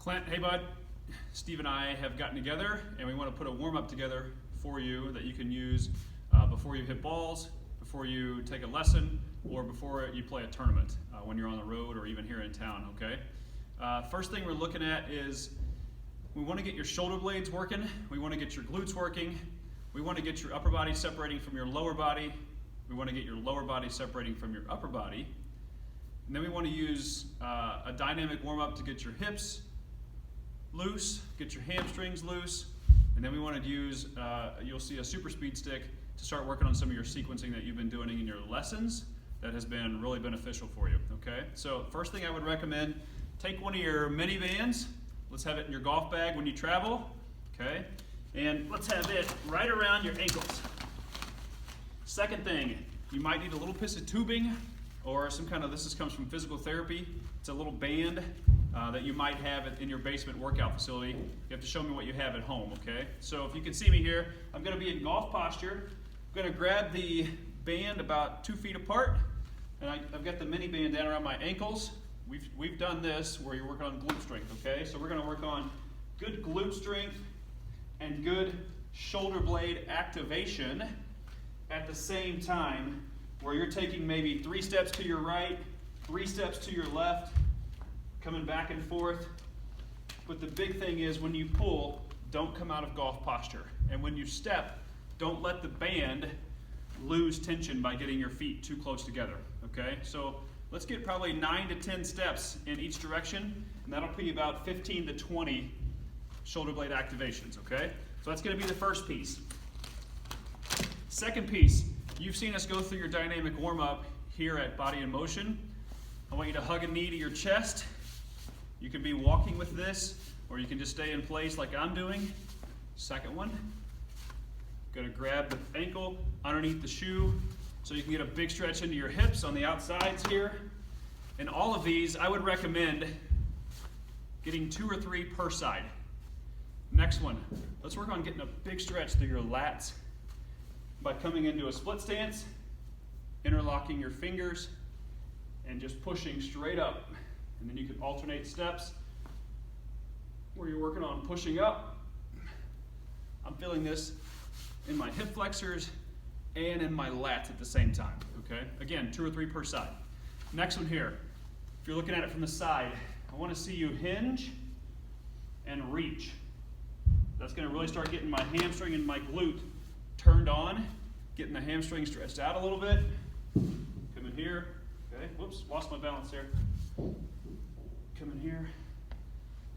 Clint, hey bud, Steve and I have gotten together and we want to put a warm-up together for you that you can use before you hit balls, before you take a lesson, or before you play a tournament when you're on the road or even here in town, okay? First thing we're looking at is we want to get your shoulder blades working, we want to get your glutes working, we want to get your upper body separating from your lower body, we want to get your lower body separating from your upper body, and then we want to use a dynamic warm-up to get your hips loose, get your hamstrings loose, and then we want to use, you'll see a super speed stick to start working on some of your sequencing that you've been doing in your lessons that has been really beneficial for you, okay? So first thing I would recommend, take one of your mini bands, let's have it in your golf bag when you travel, okay? And let's have it right around your ankles. Second thing, you might need a little piece of tubing or some kind of, comes from physical therapy. It's a little band that you might have in your basement workout facility. You have to show me what you have at home, okay? So if you can see me here, I'm gonna be in golf posture. I'm gonna grab the band about 2 feet apart, and I've got the mini band down around my ankles. We've done this where you're working on glute strength, okay? So we're gonna work on good glute strength and good shoulder blade activation at the same time, where you're taking maybe 3 steps to your right, 3 steps to your left, coming back and forth. But the big thing is when you pull, don't come out of golf posture. And when you step, don't let the band lose tension by getting your feet too close together, okay? So let's get probably 9 to 10 steps in each direction, and that'll be about 15 to 20 shoulder blade activations, okay? So that's gonna be the first piece. Second piece, you've seen us go through your dynamic warm-up here at Body in Motion. I want you to hug a knee to your chest. You can be walking with this, or you can just stay in place like I'm doing. Second one, gonna grab the ankle underneath the shoe so you can get a big stretch into your hips on the outsides here. And all of these, I would recommend getting 2 or 3 per side. Next one, let's work on getting a big stretch through your lats by coming into a split stance, interlocking your fingers, and just pushing straight up. And then you can alternate steps where you're working on pushing up. I'm feeling this in my hip flexors and in my lats at the same time, okay? Again, 2 or 3 per side. Next one here, if you're looking at it from the side, I want to see you hinge and reach. That's going to really start getting my hamstring and my glute turned on, getting the hamstring stretched out a little bit. Come in here, okay? Whoops, lost my balance there. Come in here,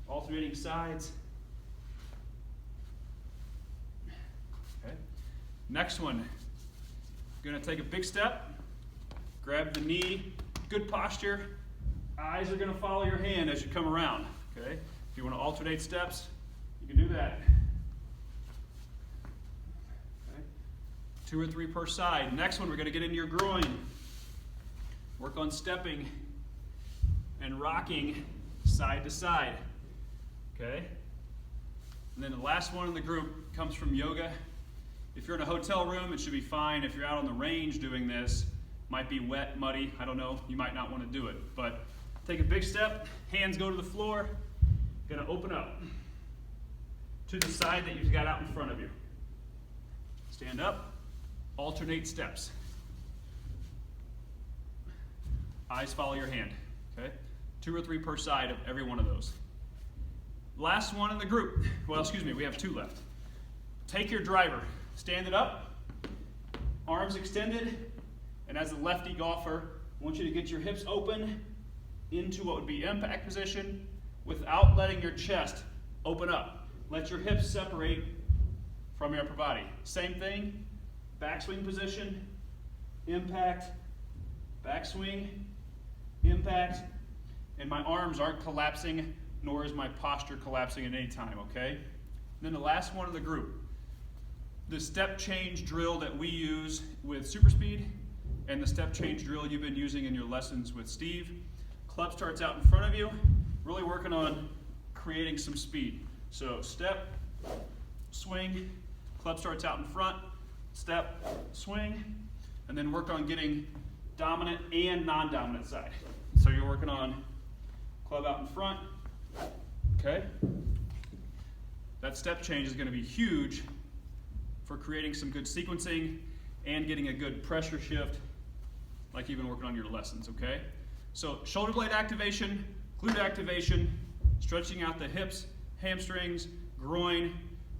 alternating sides. Okay. Next one, gonna take a big step, grab the knee, good posture. Eyes are gonna follow your hand as you come around, okay? If you wanna alternate steps, you can do that. Okay. 2 or 3 per side. Next one, we're gonna get into your groin. Work on stepping and rocking side to side, okay? And then the last one in the group comes from yoga. If you're in a hotel room, it should be fine. If you're out on the range doing this, might be wet, muddy, I don't know, you might not want to do it. But take a big step, hands go to the floor, gonna open up to the side that you've got out in front of you. Stand up, alternate steps. Eyes follow your hand, okay? 2 or 3 per side of every one of those. Last one in the group. Well, excuse me, we have 2 left. Take your driver, stand it up, arms extended, and as a lefty golfer, I want you to get your hips open into what would be impact position without letting your chest open up. Let your hips separate from your upper body. Same thing, backswing position, impact, backswing, impact, and my arms aren't collapsing, nor is my posture collapsing at any time, okay? And then the last one of the group, the step change drill that we use with Super Speed and the step change drill you've been using in your lessons with Steve. Club starts out in front of you, really working on creating some speed. So step, swing, club starts out in front, step, swing, and then work on getting dominant and non-dominant side. So you're working on club out in front, okay? That step change is going to be huge for creating some good sequencing and getting a good pressure shift like you've been working on your lessons, okay? So shoulder blade activation, glute activation, stretching out the hips, hamstrings, groin,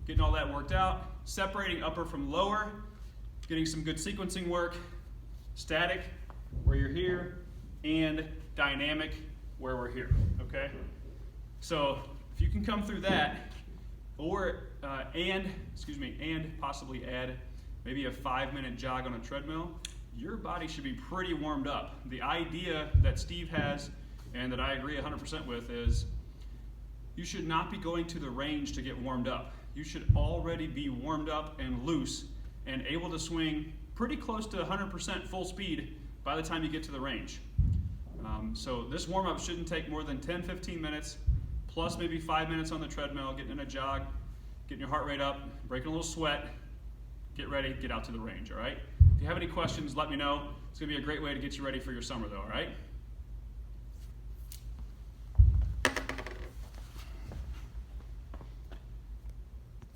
getting all that worked out, separating upper from lower, getting some good sequencing work, static where you're here, and dynamic where we're here, okay? So if you can come through that, or and possibly add maybe a 5-minute jog on a treadmill, your body should be pretty warmed up. The idea that Steve has, and that I agree 100% with, is you should not be going to the range to get warmed up. You should already be warmed up and loose and able to swing pretty close to 100% full speed by the time you get to the range. So this warm-up shouldn't take more than 10-15 minutes, plus maybe 5 minutes on the treadmill, getting in a jog, getting your heart rate up, breaking a little sweat, get ready, get out to the range, all right? If you have any questions, let me know. It's going to be a great way to get you ready for your summer, though, all right?